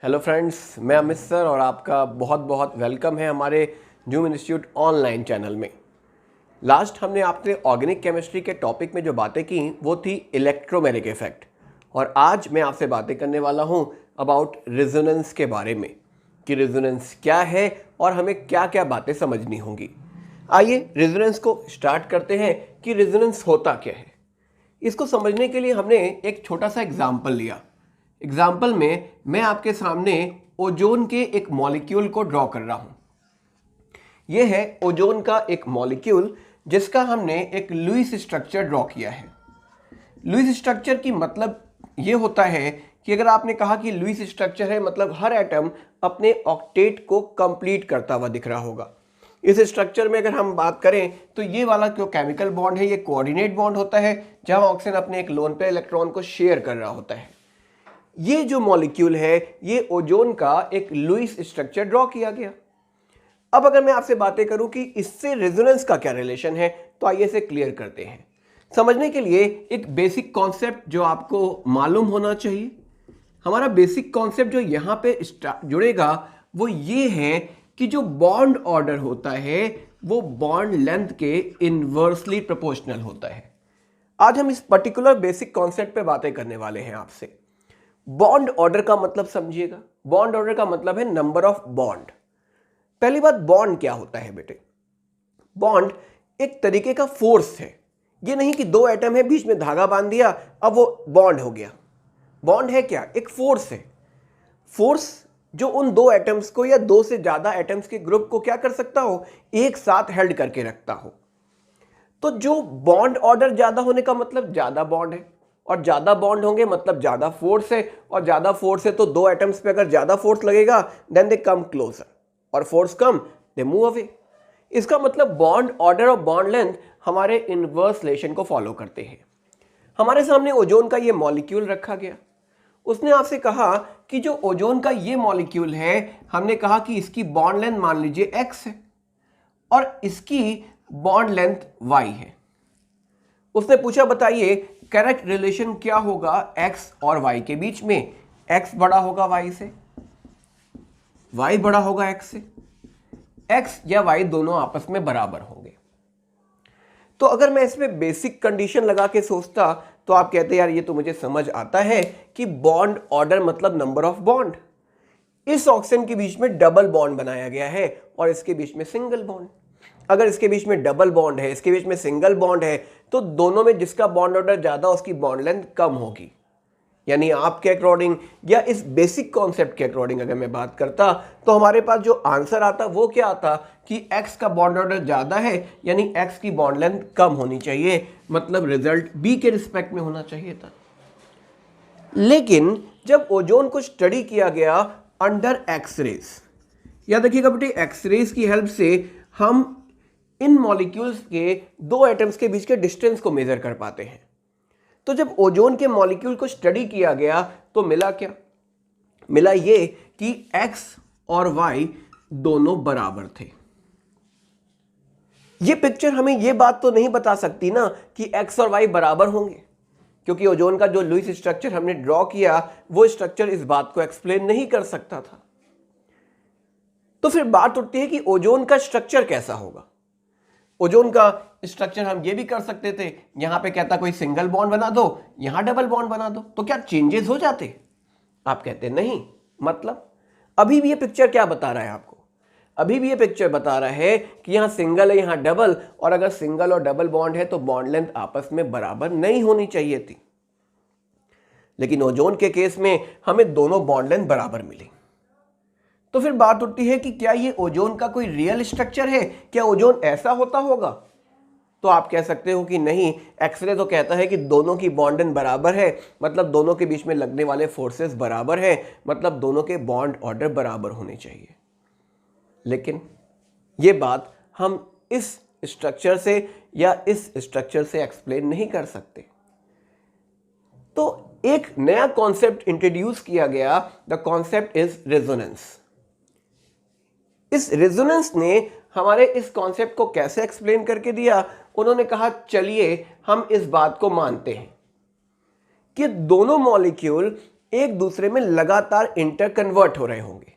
Hello friends, मैं Amit sir और आपका बहुत बहुत वेलकम है हमारे जूम इंस्टीट्यूट ऑनलाइन चैनल में। लास्ट हमने आपसे ऑर्गेनिक केमिस्ट्री के टॉपिक में जो बातें की वो थी इलेक्ट्रोमैग्नेटिक इफेक्ट, और आज मैं आपसे बातें करने वाला हूं अबाउट रेजोनेंस के बारे में कि रेजोनेंस क्या है और हमें क्या क्या बातें समझनी होंगी। आइए रेजोनेंस को स्टार्ट करते हैं कि रेजोनेंस होता क्या है। इसको समझने के लिए हमने एक छोटा सा एग्जाम्पल लिया। एग्जाम्पल में मैं आपके सामने ओजोन के एक मॉलिक्यूल को ड्रॉ कर रहा हूं। यह है ओजोन का एक मॉलिक्यूल जिसका हमने एक लुईस स्ट्रक्चर ड्रॉ किया है। लुईस स्ट्रक्चर की मतलब यह होता है कि अगर आपने कहा कि लुईस स्ट्रक्चर है मतलब हर एटम अपने ऑक्टेट को कंप्लीट करता हुआ दिख रहा होगा। इस स्ट्रक्चर में अगर हम बात करें तो ये वाला जो केमिकल बॉन्ड है ये कोऑर्डिनेट बॉन्ड होता है, जहां ऑक्सीजन अपने एक लोन पेयर इलेक्ट्रॉन को शेयर कर रहा होता है। ये जो मॉलिक्यूल है ये ओजोन का एक लुईस स्ट्रक्चर ड्रॉ किया गया। अब अगर मैं आपसे बातें करूं कि इससे रेजोनेंस का क्या रिलेशन है, तो आइए इसे क्लियर करते हैं। समझने के लिए एक बेसिक कॉन्सेप्ट जो आपको मालूम होना चाहिए, हमारा बेसिक कॉन्सेप्ट जो यहां पे जुड़ेगा वो ये है कि जो बॉन्ड ऑर्डर होता है वो बॉन्ड लेंथ के इनवर्सली प्रोपोर्शनल होता है। आज हम इस पर्टिकुलर बेसिक कॉन्सेप्ट पे बातें करने वाले हैं आपसे। बॉन्ड ऑर्डर का मतलब समझिएगा। बॉन्ड ऑर्डर का मतलब है नंबर ऑफ बॉन्ड। पहली बात, बॉन्ड क्या होता है बेटे? बॉन्ड एक तरीके का फोर्स है। ये नहीं कि दो एटम है बीच में धागा बांध दिया अब वो बॉन्ड हो गया। बॉन्ड है क्या? एक फोर्स है। फोर्स जो उन दो एटम्स को या दो से ज्यादा एटम्स के ग्रुप को क्या कर सकता हो, एक साथ हेल्ड करके रखता हो। तो जो बॉन्ड ऑर्डर ज्यादा होने का मतलब ज्यादा बॉन्ड है, और ज्यादा बॉन्ड होंगे मतलब ज्यादा फोर्स है, और ज्यादा फोर्स है तो दो एटम्स पे अगर ज्यादा फोर्स लगेगा देन दे कम क्लोजर, और force come they move away. इसका मतलब बॉन्ड ऑर्डर और बॉन्ड लेंथ हमारे इनवर्स रिलेशन को फॉलो करते हैं। हमारे सामने ओजोन का ये मॉलिक्यूल रखा गया। उसने आपसे कहा कि जो ओजोन का ये मॉलिक्यूल है, हमने कहा कि इसकी बॉन्ड लेंथ मान लीजिए x है और इसकी बॉन्ड लेंथ y है। उसने पूछा बताइए करेक्ट रिलेशन क्या होगा x और y के बीच में? x बड़ा होगा y से, y बड़ा होगा x से, x या y दोनों आपस में बराबर होंगे। तो अगर मैं इसमें बेसिक कंडीशन लगा के सोचता तो आप कहते यार ये तो मुझे समझ आता है कि बॉन्ड ऑर्डर मतलब नंबर ऑफ बॉन्ड। इस ऑक्सीजन के बीच में डबल बॉन्ड बनाया गया है और इसके बीच में सिंगल बॉन्ड। अगर इसके बीच में डबल बॉन्ड है, इसके बीच में सिंगल बॉन्ड है, तो दोनों में जिसका बॉन्ड ऑर्डर ज्यादा उसकी बॉन्ड लेंथ कम होगी। यानी आपके अकॉर्डिंग या इस बेसिक कॉन्सेप्ट के अकॉर्डिंग अगर मैं बात करता तो हमारे पास जो आंसर आता वो क्या आता कि x का बॉन्ड ऑर्डर ज्यादा है यानी x की बॉन्ड लेंथ कम होनी चाहिए, मतलब रिजल्ट b के रिस्पेक्ट में होना चाहिए था। लेकिन जब ओजोन को स्टडी किया गया अंडर एक्सरेज, याद रखिएगा बेटे, एक्सरेज की हेल्प से हम इन मॉलिक्यूल्स के दो एटम्स के बीच के डिस्टेंस को मेजर कर पाते हैं। तो जब ओजोन के मॉलिक्यूल को स्टडी किया गया तो मिला क्या? मिला ये कि x और y दोनों बराबर थे। ये पिक्चर हमें ये बात तो नहीं बता सकती ना कि x और y बराबर होंगे, क्योंकि ओजोन का जो लुईस स्ट्रक्चर हमने ड्रॉ किया वो स्ट्रक्चर इस बात को एक्सप्लेन नहीं कर सकता था। तो फिर बात उठती है कि ओजोन का स्ट्रक्चर कैसा होगा। ओजोन का स्ट्रक्चर हम ये भी कर सकते थे, यहां पे कहता कोई सिंगल बॉन्ड बना दो, यहां डबल बॉन्ड बना दो, तो क्या चेंजेस हो जाते? आप कहते नहीं। मतलब अभी भी ये पिक्चर क्या बता रहा है आपको? अभी भी ये पिक्चर बता रहा है कि यहां सिंगल है यहां डबल, और अगर सिंगल और डबल बॉन्ड है तो बॉन्ड लेंथ आपस में बराबर नहीं होनी चाहिए थी। लेकिन ओजोन के केस में हमें दोनों बॉन्ड लेंथ बराबर मिली। तो फिर बात उठती है कि क्या ये ओजोन का कोई रियल स्ट्रक्चर है? क्या ओजोन ऐसा होता होगा? तो आप कह सकते हो कि नहीं, एक्सरे तो कहता है कि दोनों की बॉन्ड लेंथ बराबर है, मतलब दोनों के बीच में लगने वाले फोर्सेस बराबर हैं, मतलब दोनों के बॉन्ड ऑर्डर बराबर होने चाहिए। लेकिन ये बात हम इस स्ट्रक्चर से या इस स्ट्रक्चर से एक्सप्लेन नहीं कर सकते। तो एक नया कॉन्सेप्ट इंट्रोड्यूस किया गया, द कॉन्सेप्ट इज रेजोनेंस। इस रेजोनेंस ने हमारे इस कॉन्सेप्ट को कैसे एक्सप्लेन करके दिया? उन्होंने कहा चलिए हम इस बात को मानते हैं कि दोनों मॉलिक्यूल एक दूसरे में लगातार इंटरकन्वर्ट हो रहे होंगे।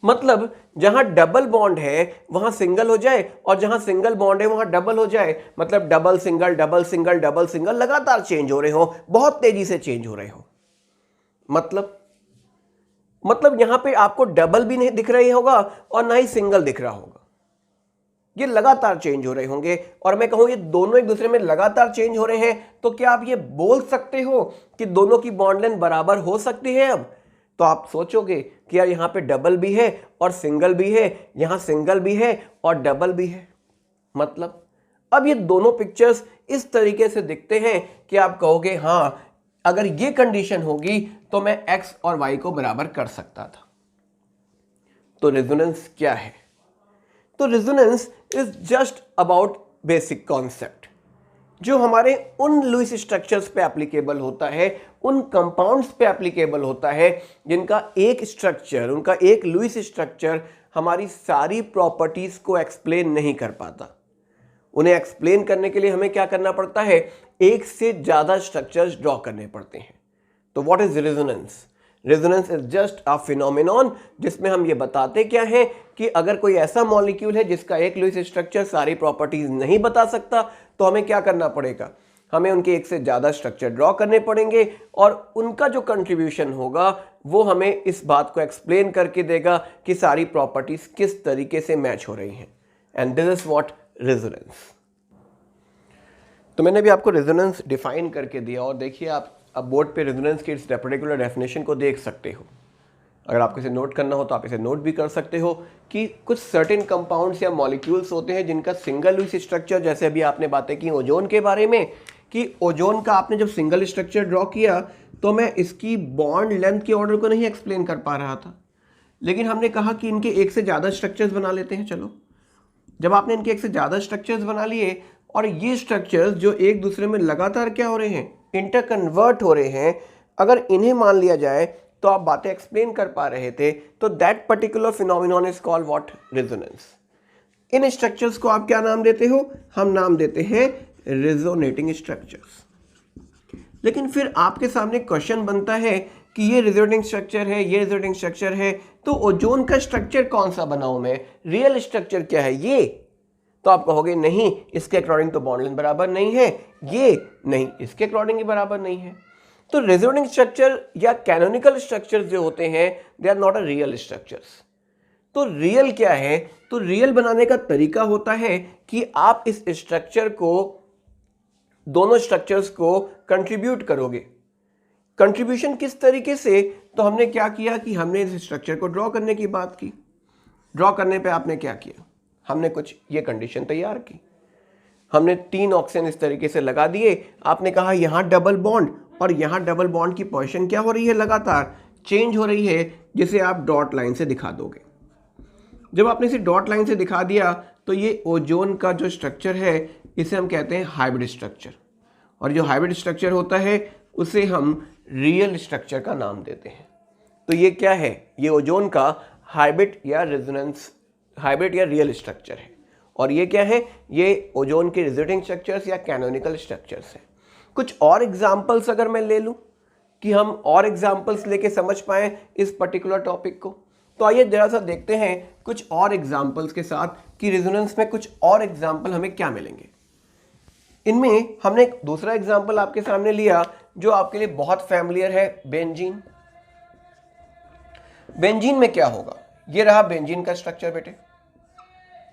मतलब जहां डबल बॉन्ड है वहां सिंगल हो जाए, और जहां सिंगल बॉन्ड है वहां डबल हो जाए। मतलब double single double single double single लगातार चेंज हो रहे हो, बहुत तेजी से चेंज हो रहे हो। मतलब यहां पे आपको डबल भी नहीं दिख रही होगा और ना ही सिंगल दिख रहा होगा, ये लगातार चेंज हो रहे होंगे। और मैं कहूं ये दोनों एक दूसरे में लगातार चेंज हो रहे हैं, तो क्या आप ये बोल सकते हो कि दोनों की बॉन्ड लेंथ बराबर हो सकती है? अब तो आप सोचोगे कि यार यहां पे डबल भी है और सिंगल भी है, यहां सिंगल भी है और डबल भी है। मतलब अब ये दोनों पिक्चर्स इस तरीके से दिखते हैं कि आप कहोगे हां, अगर ये कंडीशन होगी तो मैं x और y को बराबर कर सकता था। तो रेजोनेंस क्या है? तो resonance is just about basic concept, जो हमारे उन लुईस स्ट्रक्चर्स पे एप्लीकेबल होता है, उन कंपाउंड्स पे एप्लीकेबल होता है जिनका एक स्ट्रक्चर, उनका एक लुईस स्ट्रक्चर हमारी सारी प्रॉपर्टीज को एक्सप्लेन नहीं कर पाता। उन्हें एक्सप्लेन करने के लिए हमें क्या करना पड़ता है? एक से ज्यादा स्ट्रक्चर्स ड्रॉ करने पड़ते हैं। तो what is resonance? Resonance is just a phenomenon जिसमें हम ये बताते क्या है कि अगर कोई ऐसा मॉलिक्यूल है जिसका एक लुईस स्ट्रक्चर सारी प्रॉपर्टीज नहीं बता सकता, तो हमें क्या करना पड़ेगा? हमें उनके एक से ज्यादा स्ट्रक्चर ड्रॉ करने पड़ेंगे, और उनका जो कंट्रीब्यूशन होगा वो हमें इस बात को एक्सप्लेन करके देगा कि सारी प्रॉपर्टीज किस तरीके से मैच हो रही हैं। And this is what resonance. तो मैंने भी आपको रेजोनेंस डिफाइन करके दिया, और देखिए आप अब बोर्ड पे रेजोनेंस की इस पर्टिकुलर डेफिनेशन को देख सकते हो। अगर आपको इसे नोट करना हो तो आप इसे नोट भी कर सकते हो कि कुछ सर्टेन कंपाउंड्स या मॉलिक्यूल्स होते हैं जिनका सिंगल लुईस स्ट्रक्चर, जैसे अभी आपने बातें की ओजोन के बारे में कि ओजोन का आपने जब सिंगल स्ट्रक्चर ड्रॉ किया तो मैं इसकी बॉन्ड लेंथ के ऑर्डर को नहीं एक्सप्लेन कर पा रहा था, लेकिन हमने कहा कि इनके एक से ज़्यादा स्ट्रक्चर्स बना लेते हैं। चलो, जब आपने इनके एक से ज़्यादा स्ट्रक्चर्स बना लिए और ये स्ट्रक्चर्स जो एक दूसरे में लगातार क्या हो रहे हैं? इंटरकन्वर्ट हो रहे हैं। अगर इन्हें मान लिया जाए तो आप बातें एक्सप्लेन कर पा रहे थे, तो that particular phenomenon is called what? Resonance. In structures को आप क्या नाम देते हो? हम नाम देते हैं रेजोनेटिंग स्ट्रक्चर्स। लेकिन फिर आपके सामने क्वेश्चन बनता है कि ये रेजोनेटिंग स्ट्रक्चर है, ये रेजोनेटिंग स्ट्रक्चर है, तो ओजोन का स्ट्रक्चर कौन सा बनाऊं मैं? रियल स्ट्रक्चर क्या है ये? तो आप कहोगे नहीं, इसके अकॉर्डिंग तो बॉन्ड लेंथ बराबर नहीं है, ये नहीं, इसके अकॉर्डिंग ही बराबर नहीं है। तो रेजोनेटिंग स्ट्रक्चर या कैनोनिकल स्ट्रक्चर्स जो होते हैं, they are not a real structures. तो रियल क्या है? तो रियल बनाने का तरीका होता है कि आप इस स्ट्रक्चर को, दोनों स्ट्रक्चर्स को कंट्रीब्यूट करोगे। कंट्रीब्यूशन किस तरीके से? तो हमने क्या किया कि हमने इस स्ट्रक्चर को ड्रॉ करने की बात की। ड्रॉ करने पे आपने क्या किया? हमने कुछ ये कंडीशन तैयार की। हमने 3 ऑक्सीजन इस तरीके से लगा दिए। आपने कहा यहां डबल बॉन्ड और यहां डबल बॉन्ड की पोजीशन क्या हो रही है? लगातार चेंज हो रही है, जिसे आप डॉट लाइन से दिखा दोगे। जब आपने इसे डॉट लाइन से दिखा दिया तो ये ओजोन का जो स्ट्रक्चर है इसे हम कहते हैं हाइब्रिड स्ट्रक्चर, और जो हाइब्रिड स्ट्रक्चर होता है उसे हम रियल स्ट्रक्चर का नाम देते हैं। तो ये क्या है? ये ओजोन का हाइब्रिड या रेजोनेंस, हाइब्रिड या रियल स्ट्रक्चर है। और ये क्या है? ये ओजोन के रेजोनेटिंग स्ट्रक्चर्स या कैनोनिकल स्ट्रक्चर्स हैं। कुछ और एग्जांपल्स अगर मैं ले लूं कि हम और एग्जांपल्स लेके समझ पाएं इस पर्टिकुलर टॉपिक को, तो आइए जरा सा देखते हैं कुछ और एग्जांपल्स के साथ कि रेजोनेंस में कुछ और एग्जांपल हमें क्या मिलेंगे। इनमें हमने एक दूसरा एग्जांपल आपके सामने लिया जो आपके लिए बहुत फैमिलियर है, बेंजीन। बेंजीन में क्या होगा? ये रहा बेंजीन का स्ट्रक्चर बेटे,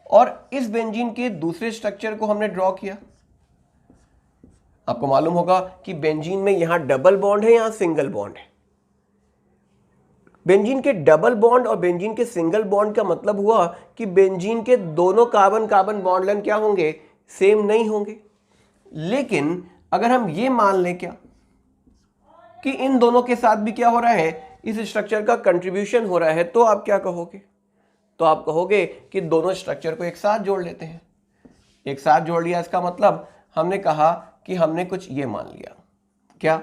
और इस बेंजीन के दूसरे स्ट्रक्चर को हमने ड्रॉ किया। आपको मालूम होगा कि बेंजीन में यहां डबल बॉन्ड है, यहां सिंगल बॉन्ड है। बेंजीन के डबल बॉन्ड और बेंजीन के सिंगल बॉन्ड का मतलब हुआ कि बेंजीन के दोनों कार्बन कार्बन बॉन्ड लेंथ क्या होंगे? सेम नहीं होंगे। लेकिन अगर हम ये मान लें क्या कि इन दोनों के साथ भी क्या हो रहा है? इस स्ट्रक्चर का कंट्रीब्यूशन हो रहा है, तो आप क्या कहोगे? तो आप कहोगे कि दोनों स्ट्रक्चर को एक साथ जोड़ लेते हैं। एक साथ जोड़ लिया, इसका मतलब हमने कहा कि हमने कुछ ये मान लिया, क्या?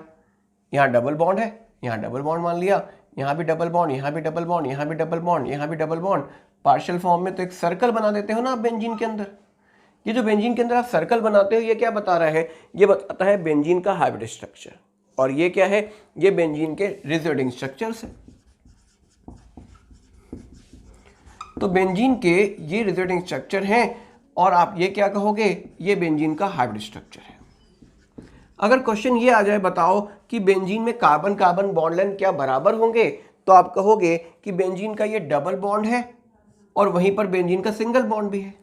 यहां डबल बॉन्ड है, यहां डबल बॉन्ड मान लिया, यहां भी डबल बॉन्ड, यहां भी डबल बॉन्ड, यहां भी डबल बॉन्ड, यहां भी डबल बॉन्ड। पार्शियल फॉर्म में तो एक सर्कल बना देते हो ना आप बेंजीन के अंदर। ये जो बेंजीन के अंदर आप सर्कल बनाते हो, ये क्या बता रहा है? ये बताता है बेंजीन का हाइब्रिड स्ट्रक्चर। और ये क्या है, ये बेंजीन के रिजोनेटिंग स्ट्रक्चर्स हैं। तो बेंजीन के ये रिजोनेटिंग स्ट्रक्चर हैं और आप ये क्या कहोगे, ये बेंजीन का हाइब्रिड स्ट्रक्चर है। अगर क्वेश्चन ये आ जाए बताओ कि बेंजीन में कार्बन कार्बन बॉन्ड लेंथ क्या बराबर होंगे, तो आप कहोगे कि बेंजीन का ये डबल बॉन्ड है और वहीं पर बेंजीन का सिंगल बॉन्ड भी है।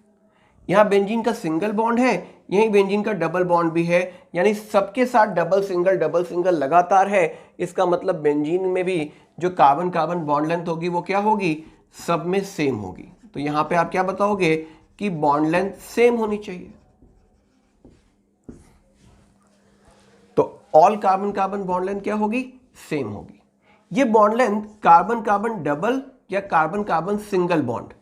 यहाँ बेंजीन का सिंगल बॉन्ड है, यहीं बेंजीन का डबल बॉन्ड भी है, यानी सबके साथ डबल सिंगल लगातार है। इसका मतलब बेंजीन में भी जो कार्बन कार्बन बॉन्ड लेंथ होगी वो क्या होगी, सब में सेम होगी। तो यहाँ पे आप क्या बताओगे कि बॉन्ड लेंथ सेम होनी चाहिए। तो all carbon carbon bond length क्या होगी, सेम होगी। ये bond length carbon carbon double या कार्बन कार्बन सिंगल बॉन्ड,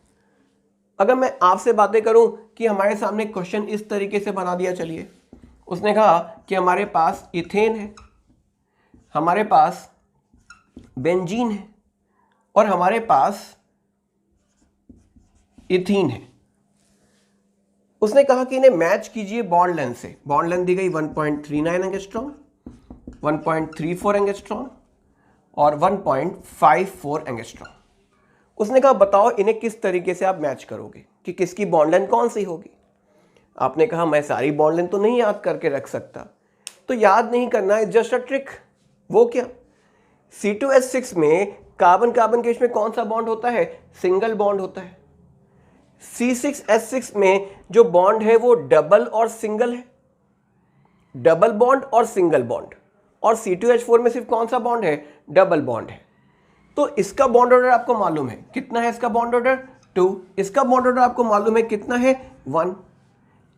अगर मैं आपसे बातें करूं कि हमारे सामने क्वेश्चन इस तरीके से बना दिया, चलिए उसने कहा कि हमारे पास इथेन है, हमारे पास बेंजीन है और हमारे पास इथीन है। उसने कहा कि इन्हें मैच कीजिए बॉन्ड लेंथ से। बॉन्ड लेंथ दी गई 1.39 एंगस्ट्रॉम, 1.34 एंगस्ट्रॉम और 1.54 एंगस्ट्रॉम। उसने कहा बताओ इन्हें किस तरीके से आप मैच करोगे कि किसकी बॉन्ड लेंथ कौन सी होगी। आपने कहा मैं सारी बॉन्ड लेंथ तो नहीं याद करके रख सकता, तो याद नहीं करना है, जस्ट अ ट्रिक। वो क्या, C2H6 में कार्बन कार्बन के बीच में कौन सा बॉन्ड होता है, सिंगल बॉन्ड होता है। C6H6 में जो बॉन्ड है वो डबल और सिंगल है, डबल बॉन्ड और सिंगल बॉन्ड। और C2H4 में सिर्फ कौन सा बॉन्ड है, डबल बॉन्ड है। तो इसका बॉन्ड ऑर्डर आपको मालूम है कितना है, इसका बॉन्ड ऑर्डर 2, इसका बॉन्ड ऑर्डर आपको मालूम है कितना है 1।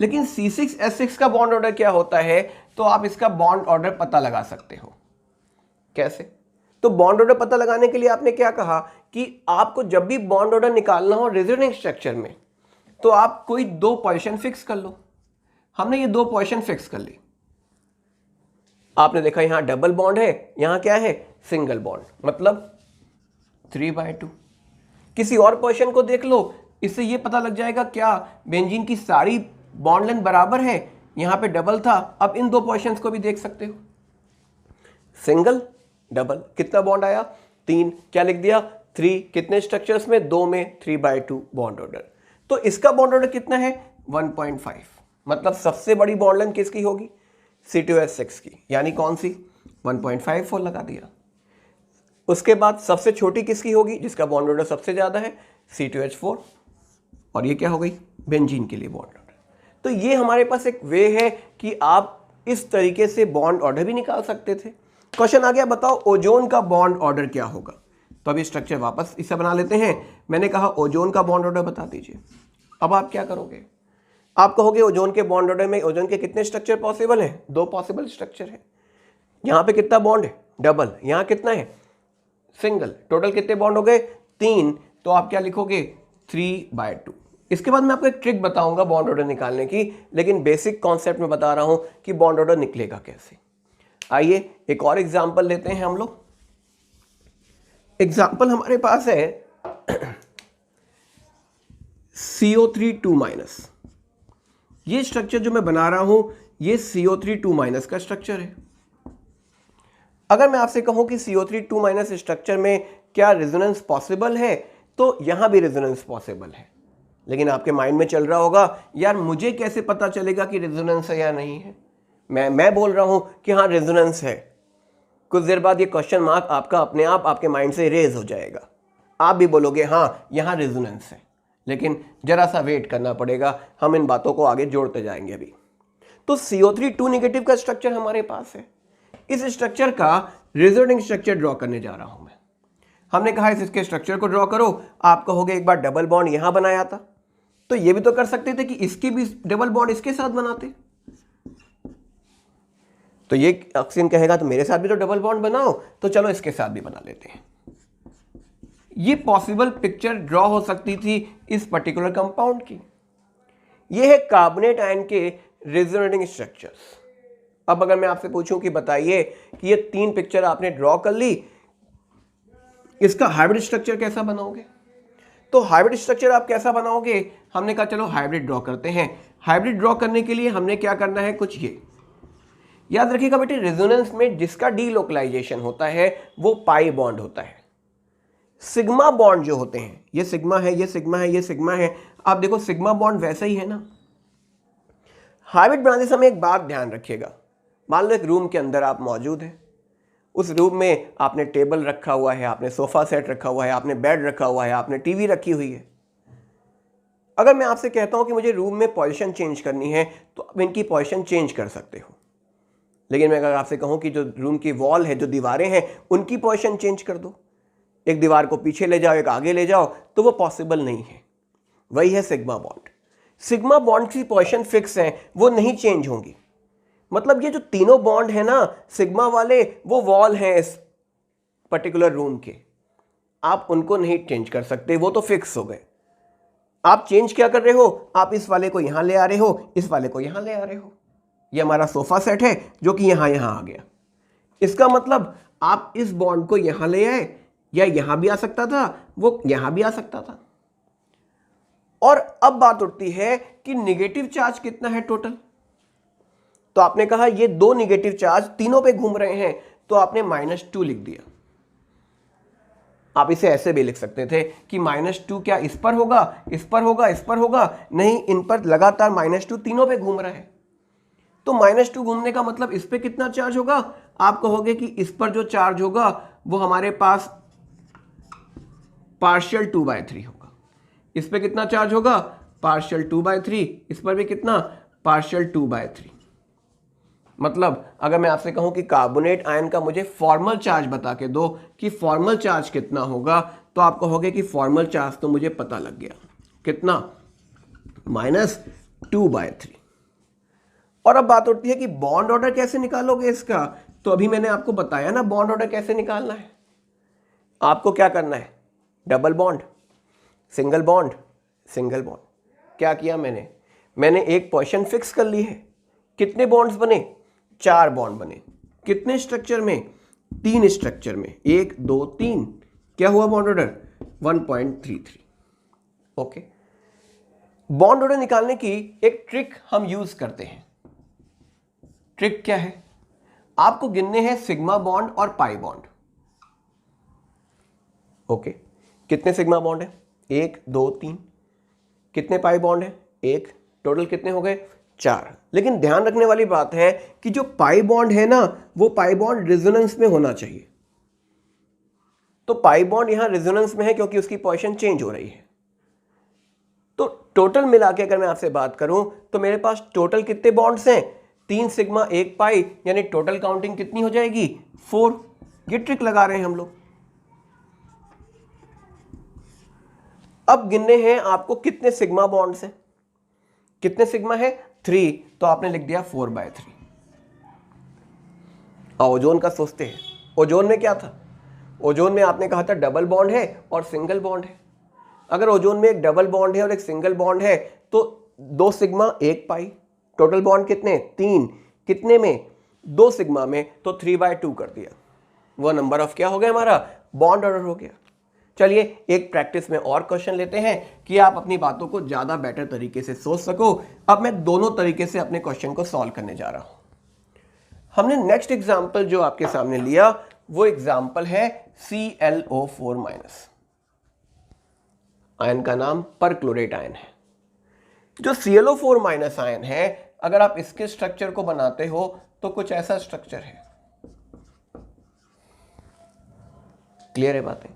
लेकिन C6H6 का बॉन्ड ऑर्डर क्या होता है, तो आप इसका बॉन्ड ऑर्डर पता लगा सकते हो। कैसे, तो बॉन्ड ऑर्डर पता लगाने के लिए आपने क्या कहा कि आपको जब भी बॉन्ड ऑर्डर निकालना हो रेजोनेंस स्ट्रक्चर में, तो आप कोई दो पोजीशन फिक्स कर लो। हमने ये दो पोजीशन फिक्स कर ली। आपने देखा यहां डबल बॉन्ड है, यहां क्या है, सिंगल बॉन्ड, मतलब 3/2। किसी और पोजीशन को देख लो, इससे ये पता लग जाएगा क्या बेंजीन की सारी बॉन्ड लेंथ बराबर है, यहां पे डबल था। अब इन दो पोजीशंस को भी देख सकते हो, सिंगल डबल, कितना बॉन्ड आया 3, क्या लिख दिया 3, कितने स्ट्रक्चर्स में, 2 में 3/2 बॉन्ड ऑर्डर। तो इसका बॉन्ड ऑर्डर कितना है 1.5, मतलब सबसे बड़ी बॉन्ड लेंथ किसकी होगी, C2H6 की, यानी कौन सी 1.54 लगा दिया। उसके बाद सबसे छोटी किसकी होगी, जिसका बॉन्ड ऑर्डर सबसे ज्यादा है, C2H4, और ये क्या हो गई बेंजीन के लिए बॉन्ड ऑर्डर। तो ये हमारे पास एक वे है कि आप इस तरीके से बॉन्ड ऑर्डर भी निकाल सकते थे। क्वेश्चन आ गया बताओ ओजोन का बॉन्ड ऑर्डर क्या होगा। तो अभी स्ट्रक्चर वापस इसे बना लेते हैं। मैंने कहा ओजोन का बॉन्ड ऑर्डर बता दीजिए। अब आप क्या करोगे, आप कहोगे ओजोन के बॉन्ड ऑर्डर में ओजोन के कितने स्ट्रक्चर पॉसिबल है, 2 पॉसिबल स्ट्रक्चर है। यहां पे कितना बॉन्ड है, डबल, यहां कितना है, सिंगल, टोटल कितने बॉन्ड हो गए 3। तो आप क्या लिखोगे 3/2। इसके बाद मैं आपको एक ट्रिक बताऊंगा बॉन्ड ऑर्डर निकालने की, लेकिन बेसिक कॉन्सेप्ट में बता रहा हूं कि बॉन्ड ऑर्डर निकलेगा कैसे। आइए एक और एग्जांपल लेते हैं हम लोग। एग्जांपल हमारे पास है CO3 -। ये स्ट्रक्चर जो मैं बना रहा हूं ये CO3 का स्ट्रक्चर है। अगर मैं आपसे कहूं कि CO3 स्ट्रक्चर में क्या रेजोनेंस पॉसिबल है, तो यहां भी रेजोनेंस पॉसिबल है। लेकिन आपके माइंड में चल रहा होगा यार मुझे कैसे पता चलेगा कि रेजोनेंस है या नहीं है। मैं बोल रहा हूं कि हाँ रेजोनेंस है, कुछ देर बाद ये क्वेश्चन मार्क आपका अपने आप आपके माइंड से इरेज हो जाएगा। आप भी बोलोगे हाँ यहां रेजोनेंस है, लेकिन जरा सा वेट करना पड़ेगा, हम इन बातों को आगे जोड़ते जाएंगे अभी। तो CO3 का स्ट्रक्चर हमारे पास है। इस स्ट्रक्चर का रेजोनेटिंग स्ट्रक्चर ड्रॉ करने जा रहा हूं मैं। हमने कहा इसके स्ट्रक्चर को ड्रॉ करो। आप कहोगे एक बार डबल बॉन्ड यहां बनाया था, तो ये भी तो कर सकते थे कि इसके भी डबल बॉन्ड इसके साथ बनाते। तो ये ऑक्सीजन कहेगा तो मेरे साथ भी तो डबल बॉन्ड बनाओ, तो चलो इसके साथ भी बना लेते हैं। ये पॉसिबल पिक्चर ड्रॉ हो सकती थी इस पर्टिकुलर कंपाउंड की। ये है कार्बोनेट आयन के रेजोनेटिंग स्ट्रक्चर्स। अब अगर मैं आपसे पूछूं कि बताइए कि ये 3 पिक्चर आपने ड्रॉ कर ली, इसका हाइब्रिड स्ट्रक्चर कैसा बनाओगे। तो हाइब्रिड स्ट्रक्चर आप कैसा बनाओगे, हमने कहा चलो हाइब्रिड ड्रॉ करते हैं। हाइब्रिड ड्रॉ करने के लिए हमने क्या करना है, कुछ याद रखिएगा बेटे, रेजोनेंस में जिसका डीलोकलाइजेशन होता है वो पाई बॉन्ड होता है। सिग्मा बॉन्ड जो होते हैं, ये सिग्मा है, ये सिग्मा है, ये सिग्मा है, आप देखो सिग्मा बॉन्ड वैसा ही है ना। हाइब्रिड ब्रांचेस में एक बात ध्यान रखिएगा, मान लो एक रूम के अंदर आप मौजूद हैं, उस रूम में आपने टेबल रखा हुआ है, आपने सोफा सेट रखा हुआ है, आपने बेड रखा हुआ है, आपने टीवी रखी हुई है। अगर मैं आपसे कहता हूं कि मुझे रूम में पोजीशन चेंज करनी है तो आप इनकी पोजीशन चेंज कर सकते हो, लेकिन मैं अगर आपसे कहूं कि जो रूम की वॉल है, जो दीवारें हैं, उनकी पोजीशन चेंज कर दो, एक दीवार को पीछे ले जाओ, एक आगे ले जाओ, तो वो पॉसिबल नहीं है। वही है सिग्मा बॉन्ड। सिग्मा बॉन्ड की पोजीशन फिक्स है, वो नहीं चेंज होंगी। मतलब ये जो तीनों बॉन्ड है ना सिग्मा वाले, वो वॉल हैं इस पर्टिकुलर रूम के, आप उनको नहीं चेंज कर सकते, वो तो फिक्स हो गए। आप चेंज क्या कर रहे हो, आप इस वाले को यहां ले आ रहे हो, इस वाले को यहां ले आ रहे हो। ये हमारा सोफा सेट है जो कि यहां आ गया। इसका मतलब आप इस बॉन्ड को यहां ले आए, या यहां भी आ सकता था, वो यहां भी आ सकता था। और अब बात उठती है कि नेगेटिव चार्ज कितना है टोटल। तो आपने कहा ये दो नेगेटिव चार्ज तीनों पे घूम रहे हैं, तो आपने -2 लिख दिया। आप इसे ऐसे भी लिख सकते थे कि -2 क्या इस पर होगा, इस पर होगा, इस पर होगा, नहीं, इन पर लगातार -2 तीनों पे घूम रहा है। तो -2 घूमने का मतलब इस पे कितना चार्ज होगा, आप कहोगे कि इस पर जो चार्ज होगा वो हमारे पास पार्शियल 2/3 होगा। इस पे कितना चार्ज होगा, पार्शियल 2/3, इस पर भी कितना, पार्शियल 2/3। मतलब अगर मैं आपसे कहूं कि कार्बोनेट आयन का मुझे फॉर्मल चार्ज बता के दो कि फॉर्मल चार्ज कितना होगा, तो आप कहोगे कि फॉर्मल चार्ज तो मुझे पता लग गया, कितना, -2/3। और अब बात उठती है कि बॉन्ड ऑर्डर कैसे निकालोगे इसका। तो अभी मैंने आपको बताया ना बॉन्ड ऑर्डर कैसे निकालना है। आपको क्या करना है, double bond, single bond, single bond. क्या किया मैंने एक पोजीशन फिक्स कर ली है। कितने बॉन्ड्स बने, 4 बॉन्ड बने। कितने स्ट्रक्चर में, 3 स्ट्रक्चर में, 1 2 3। क्या हुआ bond order, 1.33। Okay. Bond order निकालने की एक ट्रिक हम यूज करते हैं। ट्रिक क्या है, आपको गिनने हैं सिग्मा बॉन्ड और पाई बॉन्ड। ओके, कितने सिग्मा बॉन्ड है, 1 2 3। कितने पाई बॉन्ड है, 1। टोटल कितने हो गए, 4। लेकिन ध्यान रखने वाली बात है कि जो पाई बॉन्ड है ना, वो पाई बॉन्ड रेजोनेंस में होना चाहिए। तो पाई बॉन्ड यहां रेजोनेंस में है क्योंकि उसकी पोजीशन चेंज हो रही है। तो टोटल मिला के अगर मैं आपसे बात करूं तो मेरे पास टोटल कितने बॉन्ड्स हैं, 3 सिग्मा 1 पाई, यानी टोटल काउंटिंग कितनी हो जाएगी, 4। ये ट्रिक लगा रहे हैं हम लोग। अब गिनने हैं आपको कितने सिग्मा बॉन्ड्स हैं। कितने सिग्मा है, 3, तो आपने लिख दिया 4/3। ओजोन का सोचते हैं, ओजोन में क्या था, ओजोन में आपने कहा था डबल बॉन्ड है और सिंगल बॉन्ड है। अगर ओजोन में एक डबल बॉन्ड है और एक सिंगल बॉन्ड है तो 2 सिग्मा 1 पाई, टोटल बॉन्ड कितने, 3। कितने में, 2 सिग्मा में, तो 3/2 कर दिया। वो नंबर ऑफ क्या हो गया हमारा, बॉन्ड ऑर्डर हो गया। चलिए एक प्रैक्टिस में और क्वेश्चन लेते हैं कि आप अपनी बातों को ज्यादा बेटर तरीके से सोच सको। अब मैं दोनों तरीके से अपने क्वेश्चन को सॉल्व करने जा रहा हूं। हमने नेक्स्ट एग्जांपल जो आपके सामने लिया वो एग्जांपल है ClO4-। आयन का नाम परक्लोरेट आयन है। जो ClO4- आयन है, अगर आप इसके स्ट्रक्चर को बनाते हो तो कुछ ऐसा स्ट्रक्चर है। क्लियर है बातें।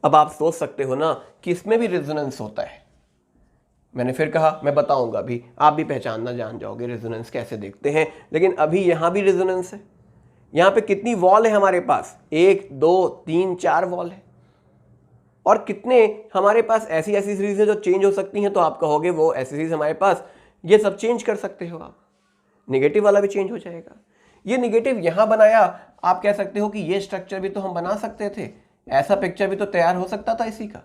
अब आप सोच सकते हो ना कि इसमें भी रेजोनेंस होता है। मैंने फिर कहा मैं बताऊंगा भी, आप भी पहचानना जान जाओगे रेजोनेंस कैसे देखते हैं। लेकिन अभी यहां भी रेजोनेंस है। यहां पे कितनी वॉल है हमारे पास, 1 2 3 4 वॉल है। और कितने हमारे पास ऐसी ऐसी सीरीज है जो चेंज हो सकती हैं। तो आप कहोगे वो ऐसी सीरीज हमारे पास, ये सब चेंज कर सकते हो आप। निगेटिव वाला भी चेंज हो जाएगा। ये निगेटिव यहां बनाया, आप कह सकते हो कि ये स्ट्रक्चर भी तो हम बना सकते थे, ऐसा पिक्चर भी तो तैयार हो सकता था इसी का।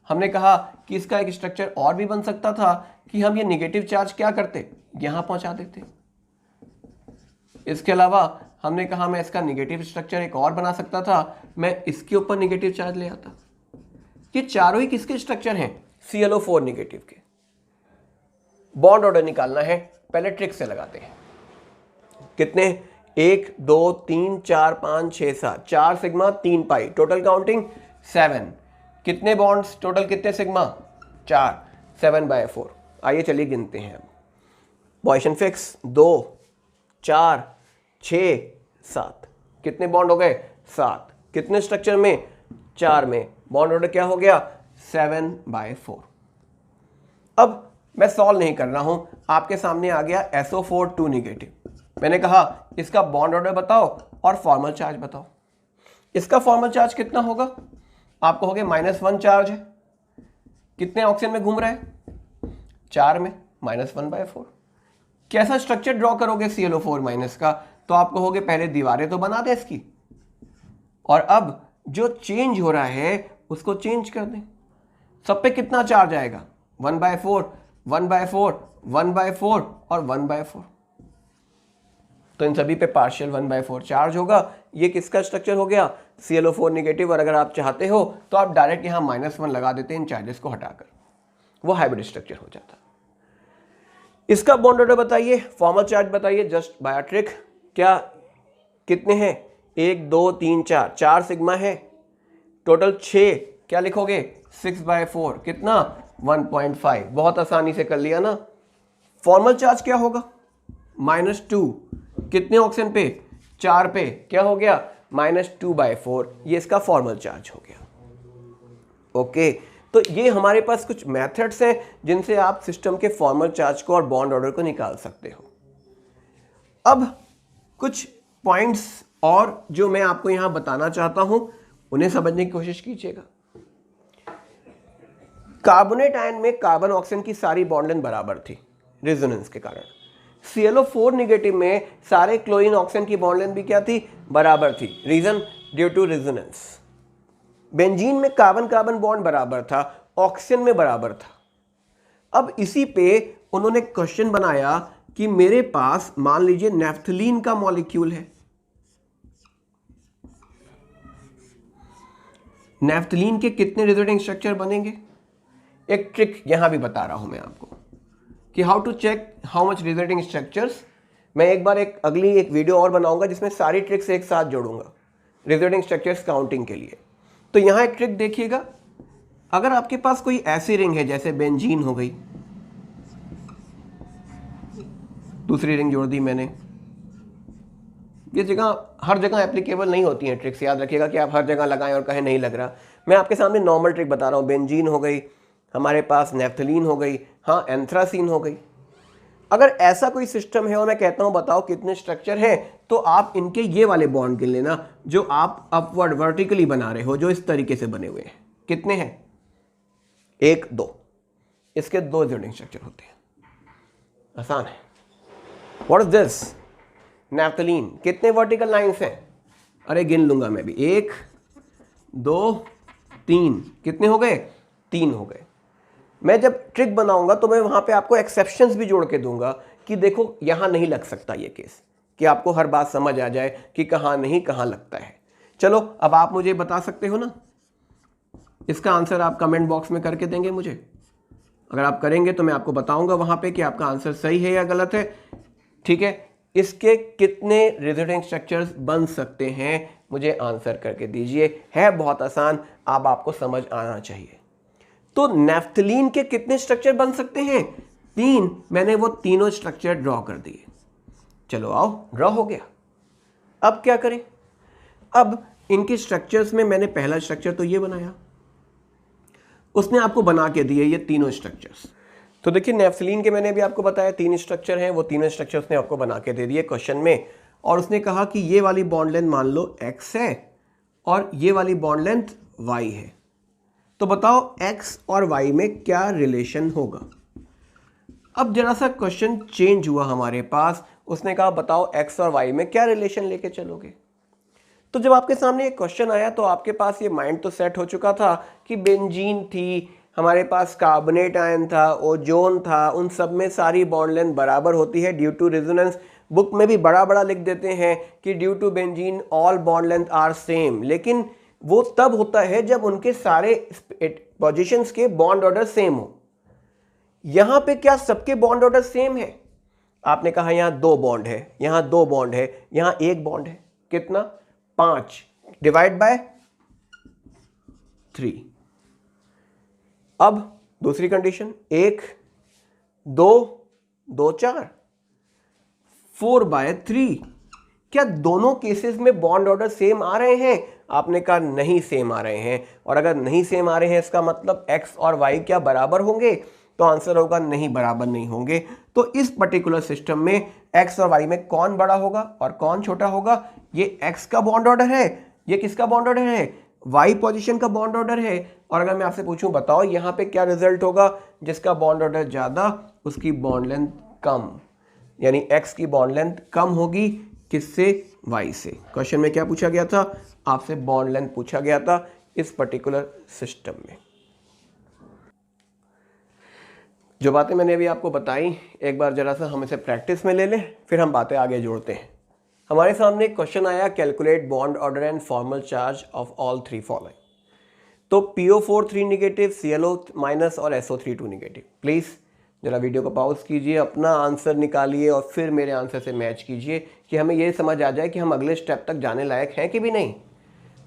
हमने कहा कि इसका एक स्ट्रक्चर और भी बन सकता था कि हम ये निगेटिव चार्ज क्या करते, यहां पहुंचा देते। इसके अलावा हमने कहा मैं इसका निगेटिव स्ट्रक्चर एक और बना सकता था, मैं इसके ऊपर निगेटिव चार्ज ले आता। ये चारों ही किसके स्ट्रक्चर हैं, ClO4 निगेटिव के। बॉन्ड ऑर्डर निकालना है, पहले ट्रिक से लगाते हैं। कितने, 1 2 3 4 5 6 7, 4 सिग्मा 3 पाई, टोटल काउंटिंग 7। कितने बॉन्ड्स टोटल, कितने सिग्मा, 4, 7/4। आइए चलिए गिनते हैं अब। पोजीशन फिक्स 2 4 6 7, कितने बॉन्ड हो गए, 7। कितने स्ट्रक्चर में, 4 में। बॉन्ड ऑर्डर क्या हो गया, 7/4। अब मैं सॉल्व नहीं कर रहा हूं, आपके सामने आ गया SO4 2 नेगेटिव। मैंने कहा इसका बॉन्ड ऑर्डर बताओ और फॉर्मल चार्ज बताओ। इसका फॉर्मल चार्ज कितना होगा, आपको हो गया -1 चार्ज है। कितने ऑक्सीजन में घूम रहा है, 4 में, -1/4। कैसा स्ट्रक्चर ड्रॉ करोगे ClO4- का, तो आप कहोगे पहले दीवारें तो बना दे इसकी, और अब जो चेंज हो रहा है उसको चेंज कर दें। सब पे कितना चार्ज आएगा, 1/4 1/4 1/4 और 1/4। तो इन सभी पे पार्शियल 1/4 चार्ज होगा। ये किसका स्ट्रक्चर हो गया, ClO4 नेगेटिव। और अगर आप चाहते हो तो आप डायरेक्ट यहां -1 लगा देते हैं इन चार्जेस को हटाकर, वो हाइब्रिड स्ट्रक्चर हो जाता। इसका बॉन्ड ऑर्डर बताइए, फॉर्मल चार्ज बताइए, जस्ट बाय ट्रिक। क्या कितने हैं, 1 2 3 4, 4 सिग्मा है, टोटल 6, क्या लिखोगे, 6/4, कितना, 1.5। बहुत आसानी से कर लिया ना। फॉर्मल चार्ज क्या होगा, -2, कितने ऑक्सीजन पे, 4 पे, क्या हो गया, -2/4। ये इसका फॉर्मल चार्ज हो गया। ओके, तो ये हमारे पास कुछ मेथड्स हैं जिनसे आप सिस्टम के फॉर्मल चार्ज को और बॉन्ड ऑर्डर को निकाल सकते हो। अब कुछ पॉइंट्स और जो मैं आपको यहां बताना चाहता हूं उन्हें समझने की कोशिश कीजिएगा। कार्बोनेट आयन में कार्बन ऑक्सीजन की सारी बॉन्ड लेंथ बराबर थी रेजोनेंस के कारण। ClO4 नेगेटिव में सारे क्लोरीन ऑक्सीजन की बॉन्ड लेंथ भी क्या थी, बराबर थी। Reason, due to resonance. Benzene में कार्बन कार्बन बॉन्ड बराबर था, ऑक्सीजन में बराबर था। अब इसी पे उन्होंने क्वेश्चन बनाया कि मेरे पास मान लीजिए नेफ्थलीन का मॉलिक्यूल है। नेफ्थलीन के कितने रिजल्टिंग स्ट्रक्चर बनेंगे। एक ट्रिक यहां भी बता रहा हूं मैं आपको कि how to check how much resulting structures. मैं एक बार अगली एक वीडियो और बनाऊंगा जिसमें सारी ट्रिक्स एक साथ जोड़ूंगा रिजल्टिंग स्ट्रक्चर्स काउंटिंग के लिए। तो यहां एक ट्रिक देखिएगा, अगर आपके पास कोई ऐसी रिंग है जैसे बेंजीन हो गई, दूसरी रिंग जोड़ दी मैंने। ये जगह हर जगह एप्लीकेबल नहीं होती हैं ट्रिक्स, याद रखिएगा कि आप हर जगह लगाएं और कहें नहीं लग रहा। मैं आपके सामने नॉर्मल ट्रिक बता रहा हूं। बेंजीन हो गई, हमारे पास नेफ्थलीन हो गई, हाँ एंथ्रासीन हो गई। अगर ऐसा कोई सिस्टम है और मैं कहता हूं बताओ कितने स्ट्रक्चर हैं, तो आप इनके ये वाले बॉन्ड गिन लेना जो आप अपवर्ड वर्टिकली बना रहे हो, जो इस तरीके से बने हुए हैं। कितने हैं, 1 2, इसके 2 रिजल्टिंग स्ट्रक्चर होते हैं। आसान है। What is this, naphthalene. कितने वर्टिकल लाइंस हैं, अरे गिन लूंगा मैं भी, 1 2 3, कितने हो गए, 3 हो गए। मैं जब ट्रिक बनाऊंगा तो मैं वहां पे आपको एक्सेप्शंस भी जोड़ के दूंगा कि देखो यहां नहीं लग सकता ये केस, कि आपको हर बात समझ आ जाए कि कहां नहीं कहां लगता है। चलो अब आप मुझे बता सकते हो ना, इसका आंसर आप कमेंट बॉक्स में करके देंगे मुझे। अगर आप करेंगे तो मैं आपको बताऊंगा वहां पे कि आपका आंसर सही है या गलत है। ठीक है, इसके कितने रिजल्टिंग स्ट्रक्चर्स बन सकते हैं मुझे आंसर करके दीजिए। है बहुत आसान, अब आपको समझ आना चाहिए। तो नेफ्थलीन के कितने स्ट्रक्चर बन सकते हैं, 3। मैंने वो तीनों स्ट्रक्चर ड्रॉ कर दिए। चलो आओ, ड्रॉ हो गया। अब क्या करें, अब इनके स्ट्रक्चर्स में मैंने पहला स्ट्रक्चर तो ये बनाया, उसने आपको बना के दिए ये तीनों स्ट्रक्चर्स। तो देखिए नेफ्थलीन के मैंने भी आपको बताया 3 स्ट्रक्चर हैं, वो तीनों स्ट्रक्चर उसने आपको बना के दे दिए क्वेश्चन में। और उसने कहा कि ये वाली बॉन्ड लेंथ मान लो x है और ये वाली बॉन्ड लेंथ y है। तो बताओ x और y में क्या रिलेशन होगा। अब जरा सा क्वेश्चन चेंज हुआ हमारे पास, उसने कहा बताओ x और y में क्या रिलेशन लेके चलोगे। तो जब आपके सामने एक क्वेश्चन आया तो आपके पास ये माइंड तो सेट हो चुका था कि बेंजीन थी, हमारे पास कार्बोनेट आयन था, ओजोन था, उन सब में सारी बॉन्ड लेंथ बराबर होती है ड्यू टू रेजोनेंस। बुक में भी बड़ा बड़ा लिख देते हैं कि due to benzene all bond length are same, लेकिन वो तब होता है जब उनके सारे पोजीशंस के बॉन्ड ऑर्डर सेम हो। यहां पे क्या सबके बॉन्ड ऑर्डर सेम है, आपने कहा यहाँ 2 बॉन्ड है, यहाँ 2 बॉन्ड है, यहाँ 1 बॉन्ड है, कितना 5 डिवाइड बाय 3। अब दूसरी कंडीशन 1 2 2 4 4 बाय 3। क्या दोनों केसेस में बॉन्ड ऑर्डर सेम आ रहे हैं? आपने कहा नहीं सेम आ रहे हैं। और अगर नहीं सेम आ रहे हैं इसका मतलब x और y क्या बराबर होंगे? तो आंसर होगा नहीं, बराबर नहीं होंगे। तो इस पर्टिकुलर सिस्टम में x और y में कौन बड़ा होगा और कौन छोटा होगा? ये x का बॉन्ड ऑर्डर है, ये किसका बॉन्ड ऑर्डर है? y पोजीशन का बॉन्ड ऑर्डर है। और अगर मैं आपसे पूछूं बताओ यहाँ पे क्या रिजल्ट होगा? जिसका बॉन्ड ऑर्डर ज्यादा उसकी बॉन्ड लेंथ कम, यानी x की बॉन्ड लेंथ कम होगी किससे? y से। क्वेश्चन में क्या पूछा गया था? आपसे बॉन्ड लेंथ पूछा गया था इस पर्टिकुलर सिस्टम में। जो बातें मैंने अभी आपको बताई एक बार जरा सा हम इसे प्रैक्टिस में ले लें, फिर हम बातें आगे जोड़ते हैं। हमारे सामने एक क्वेश्चन आया, calculate bond order and formal charge of all 3 following. तो PO4 3 निगेटिव, CLO माइनस और SO3 2 निगेटिव। प्लीज़ जरा वीडियो को पॉज कीजिए, अपना आंसर निकालिए और फिर मेरे आंसर से मैच कीजिए कि हमें ये समझ आ जाए कि हम अगले स्टेप तक जाने लायक हैं कि भी नहीं।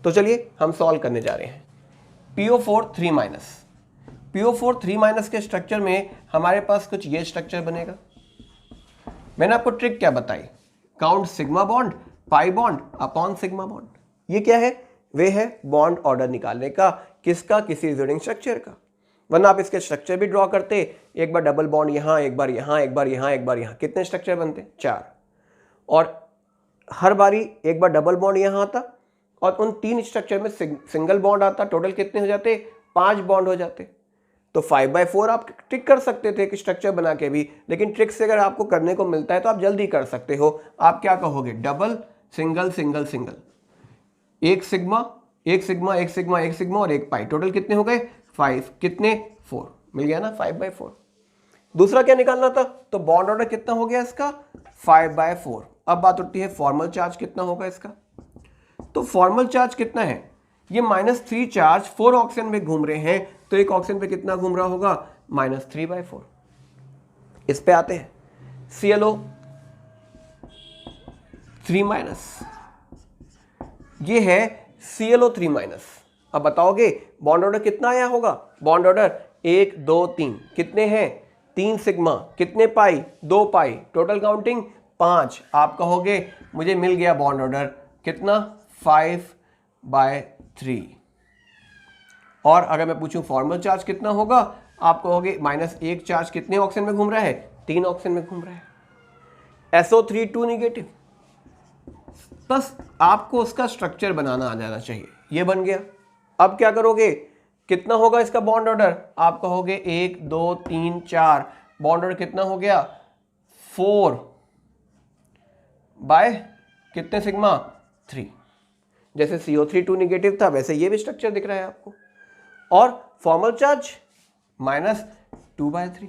तो चलिए हम सॉल्व करने जा रहे हैं। PO4 3 माइनस, PO4 3 माइनस के स्ट्रक्चर में हमारे पास कुछ ये स्ट्रक्चर बनेगा। मैंने आपको ट्रिक क्या बताई? Count sigma bond, pi bond upon sigma bond. ये क्या है? वे है बॉन्ड ऑर्डर निकालने का। किसका? किसी जोड़िंग स्ट्रक्चर का। वरना आप इसके स्ट्रक्चर भी ड्रॉ करते, एक बार डबल बॉन्ड यहाँ, एक बार यहाँ, एक बार यहाँ, एक बार यहाँ, कितने स्ट्रक्चर बनते? 4। और हर बारी एक बार डबल बॉन्ड यहाँ आता और उन 3 स्ट्रक्चर में सिंगल बॉन्ड आता। टोटल कितने हो जाते? 5 बॉन्ड हो जाते। तो 5/4 आप ट्रिक कर सकते थे कि स्ट्रक्चर बना के भी, लेकिन ट्रिक से अगर आपको करने को मिलता है तो आप जल्दी कर सकते हो। आप क्या कहोगे? डबल सिंगल सिंगल सिंगल, एक सिग्मा एक सिग्मा एक सिग्मा एक सिग्मा और एक पाई। टोटल कितने हो गए? 5। कितने? 4। मिल गया ना 5/4। दूसरा क्या निकालना था? तो बॉन्ड ऑर्डर कितना हो गया इसका? 5/4। अब बात उठती है फॉर्मल चार्ज कितना होगा इसका। तो फॉर्मल चार्ज कितना है? ये -3 चार्ज 4 ऑक्सीजन में घूम रहे हैं, तो एक ऑक्सीजन पे कितना घूम रहा होगा? -3/4। इस पे आते हैं CLO 3 माइनस, ये है CLO 3 माइनस। अब बताओगे बॉन्ड ऑर्डर कितना आया होगा? बॉन्ड ऑर्डर 1 2 3 कितने हैं? 3 सिग्मा, कितने पाई? 2 पाई। Total counting 5। आप कहोगे मुझे मिल गया बॉन्ड ऑर्डर कितना? 5/3। और अगर मैं पूछूं फॉर्मल चार्ज कितना होगा, आप कहोगे -1 चार्ज कितने ऑक्सीजन में घूम रहा है? 3 ऑक्सीजन में घूम रहा है। SO3 2 negative. बस आपको उसका स्ट्रक्चर बनाना आ जाना चाहिए। ये बन गया। अब क्या करोगे? कितना होगा इसका बॉन्ड ऑर्डर? आप कहोगे 1 2 3 4। बॉन्ड ऑर्डर कितना हो गया? 4 बाय कितने सिग्मा? 3। जैसे CO3 2 निगेटिव था वैसे ये भी स्ट्रक्चर दिख रहा है आपको। और फॉर्मल चार्ज -2/3।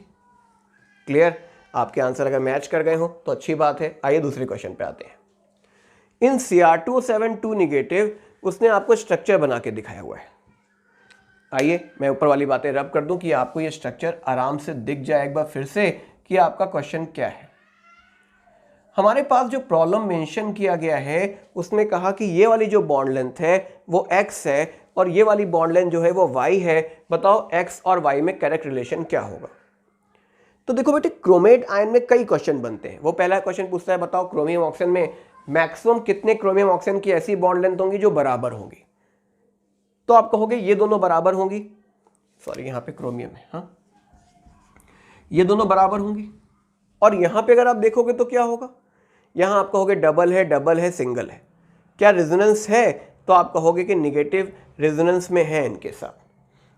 क्लियर? आपके आंसर अगर मैच कर गए हो तो अच्छी बात है। आइए दूसरे क्वेश्चन पे आते हैं। इन Cr2 2 निगेटिव उसने आपको स्ट्रक्चर बना के दिखाया हुआ है। आइए मैं ऊपर वाली बातें रब कर दूं कि आपको ये स्ट्रक्चर आराम से दिख जाए एक बार फिर से कि आपका क्वेश्चन क्या है। हमारे पास जो प्रॉब्लम मेंशन किया गया है उसमें कहा कि ये वाली जो बॉन्ड लेंथ है वो x है और ये वाली बॉन्ड लेंथ जो है वो y है। बताओ x और y में करेक्ट रिलेशन क्या होगा? तो देखो बेटे, क्रोमेट आयन में कई क्वेश्चन बनते हैं। वो पहला क्वेश्चन पूछता है बताओ क्रोमियम ऑक्सीजन में मैक्सिमम कितने क्रोमियम ऑक्सीजन की ऐसी बॉन्ड लेंथ होंगी जो बराबर होंगी? तो आप कहोगे ये दोनों बराबर होंगी। सॉरी, यहां पे क्रोमियम है, हाँ, ये दोनों बराबर होंगी। और यहां पे अगर आप देखोगे तो क्या होगा? यहां आप कहोगे डबल है, डबल है, सिंगल है। क्या रेजोनेंस है? तो आप कहोगे कि निगेटिव रेजोनेंस में है इनके साथ।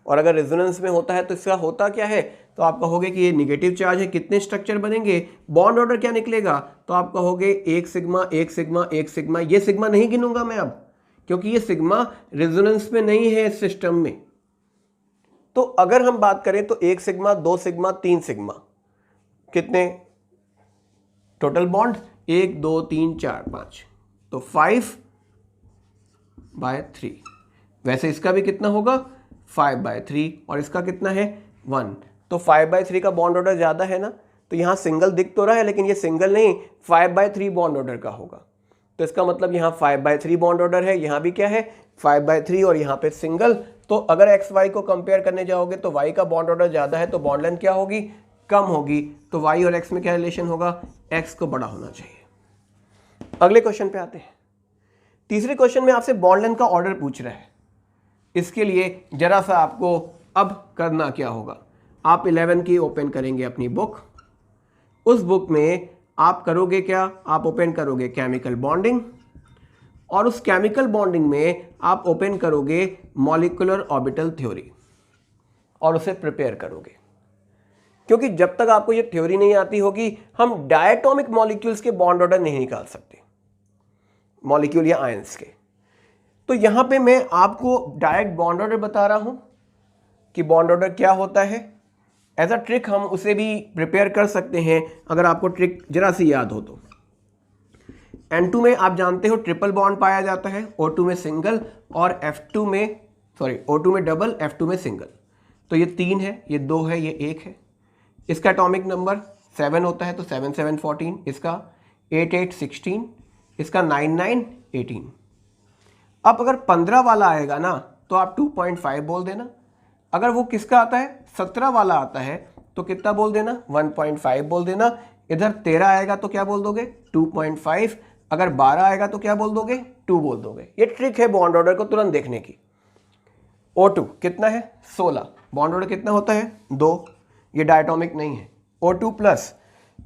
और अगर रेजोनेंस में होता है तो इसका होता क्या है? तो आप कहोगे कि ये निगेटिव चार्ज है। कितने स्ट्रक्चर बनेंगे? बॉन्ड ऑर्डर क्या निकलेगा? तो आप कहोगे 1 सिग्मा 1 सिग्मा 1 सिग्मा। ये सिग्मा नहीं गिनूंगा मैं अब, क्योंकि ये सिग्मा रेजोनेंस में नहीं है इस सिस्टम में। तो अगर हम बात करें तो 1 सिग्मा 2 सिग्मा 3 सिग्मा, कितने टोटल बॉन्ड? 1 2 3 4 5, तो 5/3। वैसे इसका भी कितना होगा? 5/3। और इसका कितना है? 1। तो 5/3 का बॉन्ड ऑर्डर ज्यादा है ना, तो यहाँ सिंगल दिख तो रहा है लेकिन ये सिंगल नहीं 5/3 बॉन्ड ऑर्डर का होगा। तो इसका मतलब यहाँ 5/3 बॉन्ड ऑर्डर है, यहाँ भी क्या है 5/3 और यहाँ पे सिंगल। तो अगर एक्स वाई को कंपेयर करने जाओगे तो वाई का बॉन्ड ऑर्डर ज़्यादा है तो बॉन्ड लेंथ क्या होगी, कम होगी। तो वाई और एक्स में क्या रिलेशन होगा, एक्स को बड़ा होना चाहिए। अगले क्वेश्चन पे आते हैं। तीसरे क्वेश्चन में आपसे बॉन्ड लेंथ का ऑर्डर पूछ रहा है। इसके लिए जरा सा आपको अब करना क्या होगा, आप 11 की ओपन करेंगे अपनी बुक। उस बुक में आप करोगे क्या, आप ओपन करोगे केमिकल बॉन्डिंग और उस केमिकल बॉन्डिंग में आप ओपन करोगे मॉलिक्यूलर ऑर्बिटल थ्योरी और उसे प्रिपेयर करोगे। क्योंकि जब तक आपको ये थ्योरी नहीं आती होगी हम डायटोमिक मॉलिक्यूल्स के बॉन्ड ऑर्डर नहीं निकाल सकते, मॉलिक्यूल या आयंस के। तो यहां पे मैं आपको डायरेक्ट बॉन्ड ऑर्डर बता रहा हूं कि बॉन्ड ऑर्डर क्या होता है। एज अ ट्रिक हम उसे भी प्रिपेयर कर सकते हैं अगर आपको ट्रिक जरा सी याद हो तो। N2 में आप जानते हो ट्रिपल बॉन्ड पाया जाता है, O2 में सिंगल और O2 में डबल, F2 में सिंगल। तो ये 3 है, ये 2 है, ये 1 है। इसका एटॉमिक नंबर 7 होता है तो 7 7 14, इसका 8 8 16, इसका 9 9 18। अब अगर 15 वाला आएगा ना तो आप 2.5 बोल देना। अगर वो किसका आता है 17 वाला आता है तो कितना बोल देना 1.5 बोल देना। इधर 13 आएगा तो क्या बोल दोगे 2.5। अगर 12 आएगा तो क्या बोल दोगे 2 बोल दोगे। ये ट्रिक है बॉन्ड ऑर्डर को तुरंत देखने की। O2 कितना है 16, बॉन्ड ऑर्डर कितना होता है 2, ये डायटोमिक नहीं है। O2 प्लस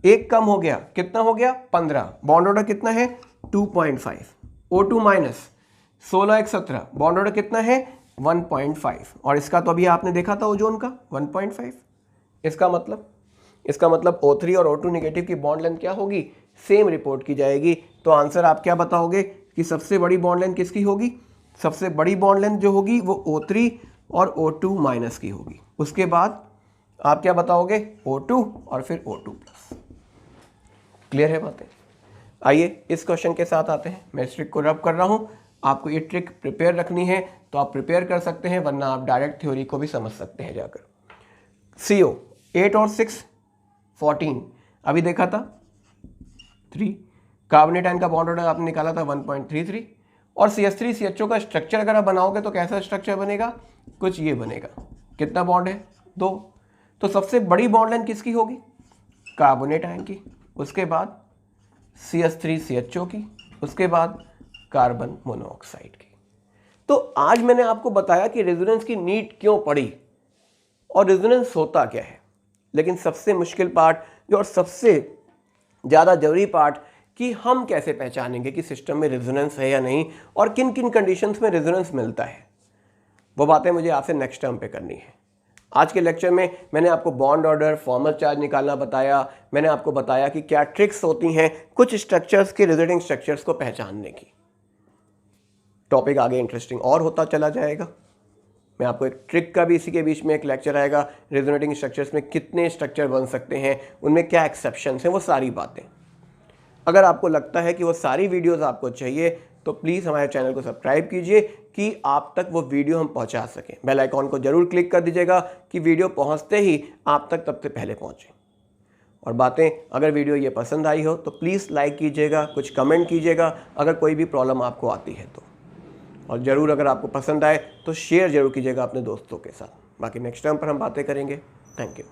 एक कम हो गया, कितना हो गया 15, बॉन्ड ऑर्डर कितना है 2.5। O2 माइनस 16 1 17, बॉन्ड ऑर्डर कितना है 1.5 और इसका तो अभी आपने देखा था ओजोन का 1.5। इसका मतलब O3 और O2 नेगेटिव की बॉन्ड लेंथ क्या होगी, सेम रिपोर्ट की जाएगी। तो आंसर आप क्या बताओगे कि सबसे बड़ी बॉन्ड लेंथ किसकी होगी, सबसे बड़ी बॉन्ड लेंथ जो होगी वो O3 और O2 माइनस की होगी। उसके बाद आप क्या बताओगे O2 और फिर O2 प्लस। क्लियर है बातें। आइए इस क्वेश्चन के साथ आते हैं। मैं इस ट्रिक को रब कर रहा हूँ, आपको ये ट्रिक प्रिपेयर रखनी है तो आप प्रिपेयर कर सकते हैं, वरना आप डायरेक्ट थ्योरी को भी समझ सकते हैं जाकर। CO 8 और 6 14 अभी देखा था 3, कार्बोनेट आयन का बॉन्ड ऑर्डर आपने निकाला था 1.33 और CH3 CHO का स्ट्रक्चर अगर आप बनाओगे तो कैसा स्ट्रक्चर बनेगा, कुछ ये बनेगा। कितना बॉन्ड है 2, तो सबसे बड़ी बॉन्ड लेंथ किसकी होगी कार्बोनेट आयन की, उसके बाद CH3 CHO की, उसके बाद कार्बन मोनोऑक्साइड की। तो आज मैंने आपको बताया कि रेजोनेंस की नीड क्यों पड़ी और रेजोनेंस होता क्या है। लेकिन सबसे मुश्किल पार्ट जो और सबसे ज़्यादा जरूरी पार्ट कि हम कैसे पहचानेंगे कि सिस्टम में रेजोनेंस है या नहीं और किन किन कंडीशंस में रेजोनेंस मिलता है, वो बातें मुझे आपसे नेक्स्ट टर्म पे करनी है। आज के लेक्चर में मैंने आपको बॉन्ड ऑर्डर, फॉर्मल चार्ज निकालना बताया। मैंने आपको बताया कि क्या ट्रिक्स होती हैं कुछ स्ट्रक्चर्स के रिजल्टिंग स्ट्रक्चर्स को पहचानने की। टॉपिक आगे इंटरेस्टिंग और होता चला जाएगा। मैं आपको एक ट्रिक का भी इसी के बीच में एक लेक्चर आएगा, रेजोनेटिंग स्ट्रक्चर्स में कितने स्ट्रक्चर बन सकते हैं, उनमें क्या एक्सेप्शंस हैं, वो सारी बातें। अगर आपको लगता है कि वो सारी वीडियोस आपको चाहिए तो प्लीज़ हमारे चैनल को सब्सक्राइब कीजिए कि आप तक वो वीडियो हम पहुंचा सकें। बेल आइकॉन को जरूर क्लिक कर दीजिएगा कि वीडियो पहुंचते ही आप तक तब से पहले पहुंचे। और बातें अगर वीडियो ये पसंद आई हो तो प्लीज़ लाइक कीजिएगा, कुछ कमेंट कीजिएगा अगर कोई भी प्रॉब्लम आपको आती है तो। और ज़रूर अगर आपको पसंद आए तो शेयर ज़रूर कीजिएगा अपने दोस्तों के साथ। बाकी नेक्स्ट टाइम पर हम बातें करेंगे। Thank you.